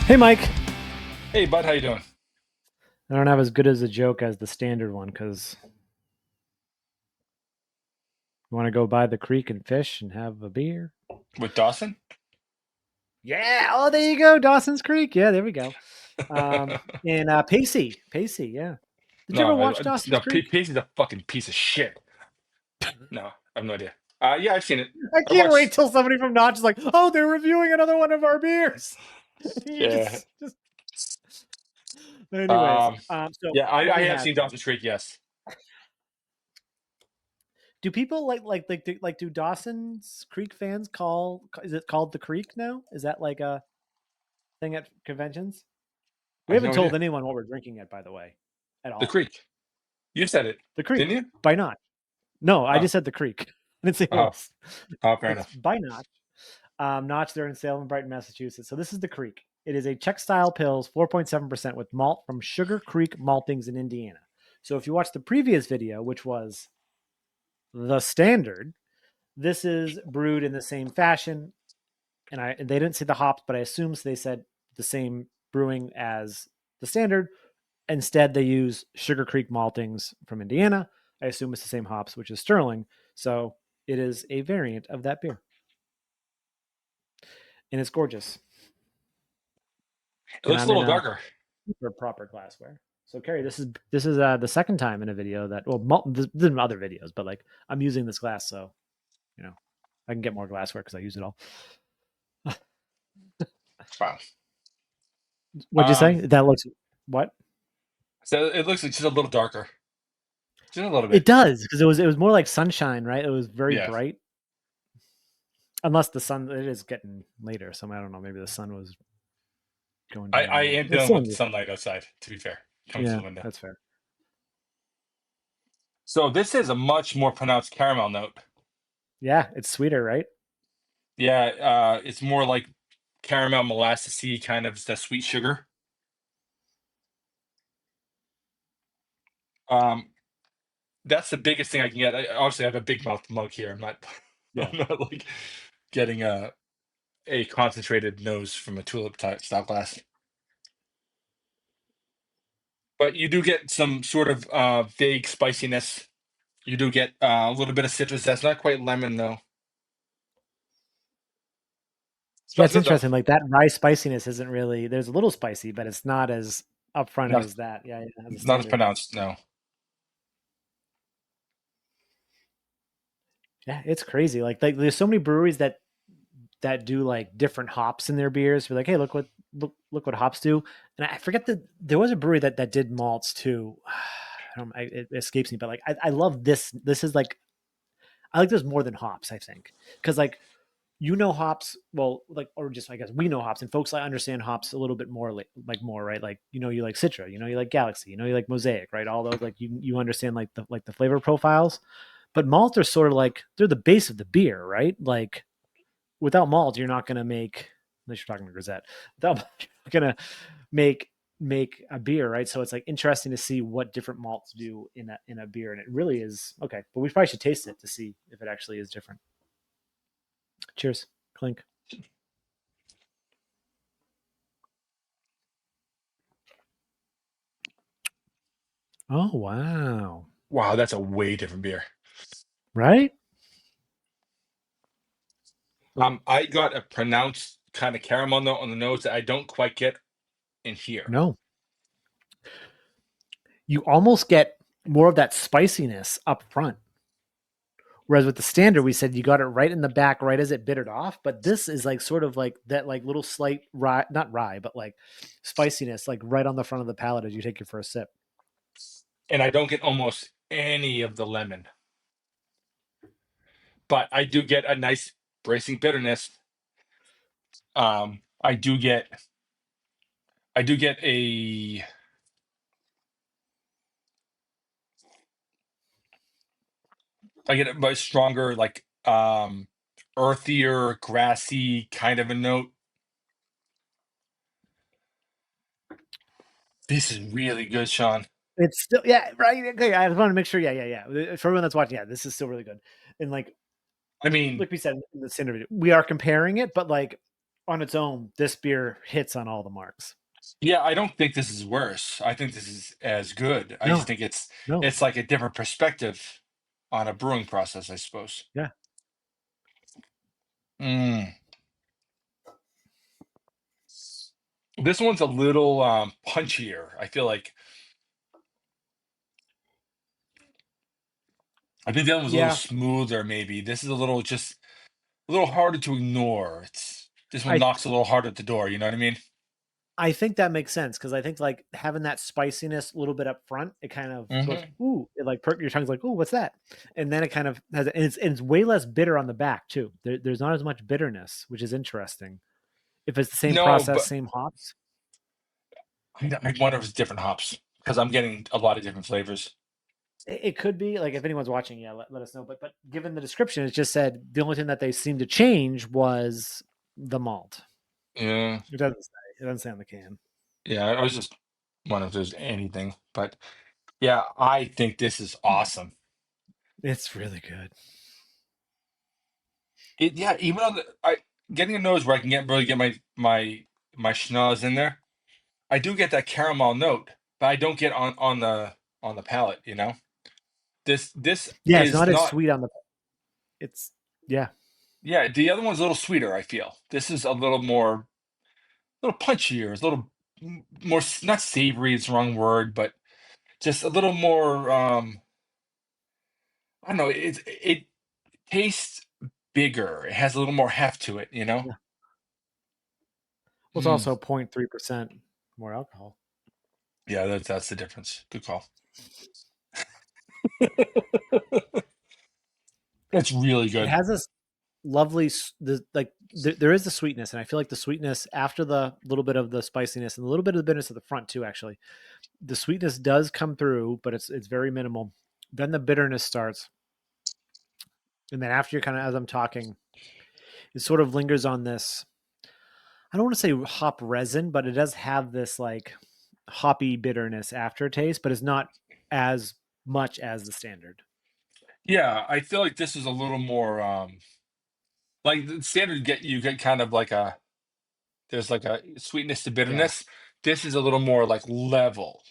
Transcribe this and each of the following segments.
Hey, Mike. Hey, bud, how you doing? I don't have as good as a joke as the standard one because you want to go by the creek and fish and have a beer. With Dawson? Yeah. Oh, there you go. Dawson's Creek. Yeah, there we go. And Pacey. Yeah. Did you ever watch Dawson's No, Creek? Pacey's a fucking piece of shit. No, I have no idea. Yeah, I've seen it. I I can't wait watched. till somebody from Notch is like, oh, they're reviewing another one of our beers. You Yeah. just. Anyways, Um. so Yeah, what I we have have seen here. Dawson's Creek. Yes. Do people like do Dawson's Creek fans call? Is it called the Creek now? Is that like a thing at conventions? I We have haven't no told idea. anyone what we're drinking yet, by the way, at The all. Creek. You said it, The Creek didn't you? by Notch. No, I Oh, just said the Creek. I didn't say who oh, else. fair It's enough. by Notch. Notch, they're in Salem, Brighton, Massachusetts. So this is the Creek. It is a Czech style pills, 4.7% with malt from Sugar Creek Maltings in Indiana. So if you watch the previous video, which was the standard, this is brewed in the same fashion. And they didn't say the hops, but I assume they said the same brewing as the standard. Instead, they use Sugar Creek maltings from Indiana. I assume it's the same hops, which is Sterling. So it is a variant of that beer. And it's gorgeous. It And looks a I'm in little a darker. super proper glassware. So Carrie, this is the second time in a video that there's been other videos, but like I'm using this glass, so you know I can get more glassware because I use it all. Wow. What'd you say? Um. That looks what? So it looks like just a little darker, just a little It bit. does because it was more like sunshine, right? It was very Yeah. bright. Unless the sun, it is getting later, so I don't know. Maybe the sun was going I down then. am It's dealing still with in the the sunlight outside. To be fair, coming through yeah, the window. that's fair. So this is a much more pronounced caramel note. Yeah, it's sweeter, right? Yeah, it's more like caramel molassesy kind of the sweet sugar. Um, that's the biggest thing I can get. Obviously, I have a big mouth mug here. I'm not, Yeah. I'm not like getting a concentrated nose from a tulip type style glass. But you do get some sort of vague spiciness. You do get a little bit of citrus. That's not quite lemon though. Yeah, Smells it's good though. interesting. Like that rye spiciness isn't really. There's a little spicy, but it's not as upfront Not as that. Yeah, yeah, as a not as standard. pronounced. No. Yeah, it's crazy. Like there's so many breweries that do like different hops in their beers. We're like, hey, look what hops do. And I forget that there was a brewery that did malts too. It escapes me, but like I love this. This is like I like this more than hops. I think because like hops well like or just I guess we know hops and folks like understand hops a little bit more like more right like you like Citra, you like Galaxy, you like Mosaic, right? All those like you understand like the flavor profiles, but malt are sort of like they're the base of the beer, right? Like without malt you're not going to make, unless you're talking to Grisette, without malt, you're not going to make a beer, right? So it's like interesting to see what different malts do in a beer, and it really is okay, but we probably should taste it to see if it actually is different. Cheers. Clink. Oh wow. Wow, that's a way different beer. Right? I got a pronounced kind of caramel note on the nose that I don't quite get in here. No. You almost get more of that spiciness up front. Whereas with the standard, we said you got it right in the back, right as it bittered off. But this is like sort of like that, like little slight rye, not rye, but like spiciness, like right on the front of the palate as you take your first sip. And I don't get almost any of the lemon, but I do get a nice bracing bitterness. I do get a I get a much stronger like earthier, grassy kind of a note. This is really good, Sean. It's still, yeah, right. Okay, I just want to make sure. Yeah. For everyone that's watching, yeah, this is still really good. And I mean, like we said in this interview, we are comparing it, but like on its own, this beer hits on all the marks. Yeah, I don't think this is worse. I think this is as good. I just No, think it's no, it's like a different perspective on a brewing process, I suppose. yeah. Mm. This one's a little punchier. I feel like I think the other one was a little Yeah, smoother, maybe. This is a little just a little harder to ignore. It's this one I knocks a little harder at the door, you know what I mean? I think that makes sense because I think like having that spiciness a little bit up front, it kind of goes Hmm. ooh, it like your tongue's like ooh, what's that? And then it kind of has, and it's way less bitter on the back too. There's not as much bitterness, which is interesting. If it's the same No, process, but same hops, I wonder if it's different hops because I'm getting a lot of different flavors. it could be like if anyone's watching, yeah, let us know. But given the description, it just said the only thing that they seemed to change was the malt. Yeah, It doesn't say. It doesn't say on the can. yeah. I was just wondering if there's anything, but yeah, I think this is awesome. It's really good. Yeah, even on the I getting a nose where I can really get my schnoz in there. I do get that caramel note, but I don't get on the palate. You know, this Yeah, it's is not as not. sweet on the. It's yeah, Yeah, the other one's a little sweeter. I feel this is a little more, a little punchier. It's a little more not savory. It's the wrong word, but just a little more. I don't know. It tastes bigger. It has a little more heft to it. You know. yeah. Well, it's Mm. also 0.3% more alcohol. Yeah, that's the difference. Good call. It's really It good. has this lovely, there is the sweetness, and I feel like the sweetness after the little bit of the spiciness and a little bit of the bitterness at the front too. Actually, the sweetness does come through, but it's very minimal. Then the bitterness starts, and then after you're kind of as I'm talking, it sort of lingers on this. I don't want to say hop resin, but it does have this like hoppy bitterness aftertaste, but it's not as much as the standard. Yeah, I feel like this is a little more like the standard get you get kind of like a there's like a sweetness to Yeah. bitterness. This is a little more like level,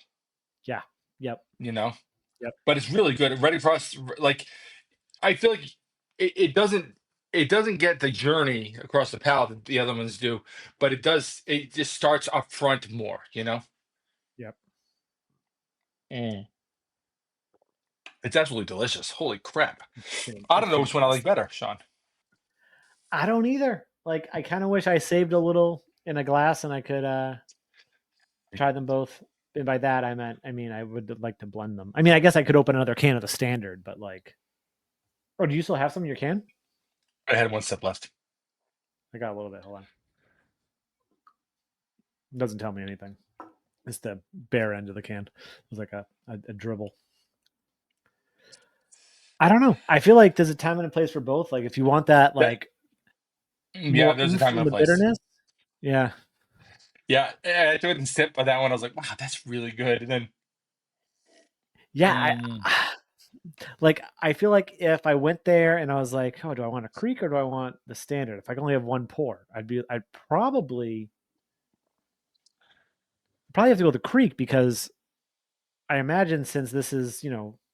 Yeah. Yep. you know, Yep. but it's really good. Ready for us, like I feel like it doesn't get the journey across the palate that the other ones do, but it does. It just starts up front more, you know. Yep. Mm. It's absolutely delicious. Holy crap! I It's don't know which one I like fantastic. better, Sean. I don't either. Like I kind of wish I saved a little in a glass and I could try them both. And by that I mean I would like to blend them. I mean I guess I could open another can of the standard, but like oh, do you still have some in your can? I had one step left. I got a little bit. Hold on. It doesn't tell me anything. It's the bare end of the can. It was like a dribble. I don't know. I feel like there's a time and a place for both. Like if you want that That like yeah, more there's a oomph time from and a the place. bitterness. Yeah. Yeah, I took it and sip by that one. I was like, wow, that's really good. And then, Yeah, mm, I like I feel like if I went there and I was like, "Oh, do I want a creek or do I want the standard?" If I could only have one pour, I'd probably have to go with the creek because I imagine since this is,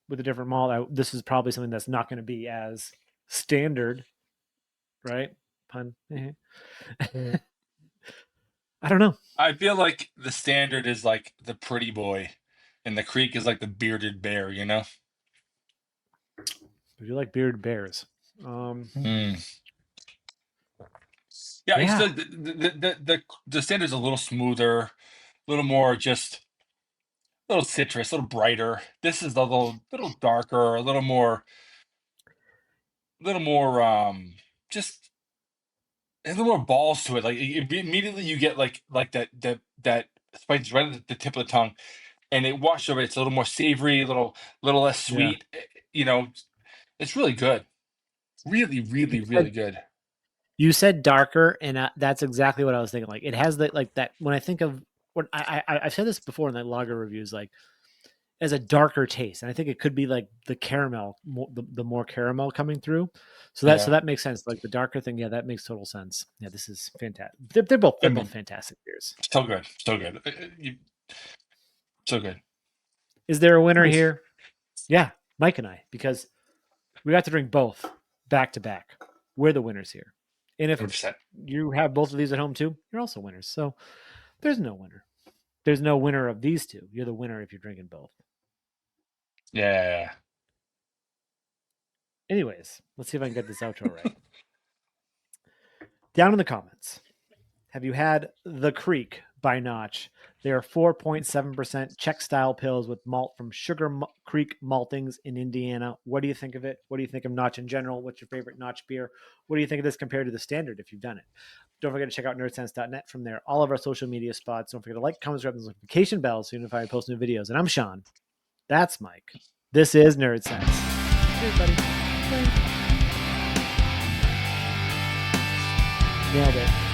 with a different malt, this is probably something that's not going to be as standard, right? Pun. I don't know. I feel like the standard is like the pretty boy, and the creek is like the bearded bear. You know? If you like bearded bears, um, Mm. Yeah, I yeah, still the standard's a little smoother, a little more just a little citrus, a little brighter. This is a little darker, a little more just a little more balls to it. Like immediately you get like that spice right at the tip of the tongue, and it washes over. It's a little more savory, a little less yeah. sweet. You know, it's really good. Really, You really, really said good. you said darker, and that's exactly what I was thinking. Like it has that like that when I think of when I've said this before in the lager reviews, like as a darker taste, and I think it could be like the caramel, the more caramel coming through. So that makes sense. Like the darker thing, yeah, that makes total sense. Yeah, this is fantastic. They're both fantastic beers. So good, so good, so good. Is there a winner Nice. here? Yeah, Mike and I, because we got to drink both back to back. We're the winners here. And if 100%. you have both of these at home too, you're also winners. So there's no winner. There's no winner of these two. You're the winner if you're drinking both. Yeah. Anyways, let's see if I can get this outro right. Down in the comments, have you had The Creek by Notch? They are 4.7% Czech style pills with malt from Sugar Creek Maltings in Indiana. What do you think of it? What do you think of Notch in general? What's your favorite Notch beer? What do you think of this compared to the standard if you've done it? Don't forget to check out nerdsense.net. From there, all of our social media spots. Don't forget to like, comment, subscribe, and notification bell so you know if I post new videos. And I'm Sean. That's Mike. This is Nerdsense. Cheers, buddy. Bye. Nailed it.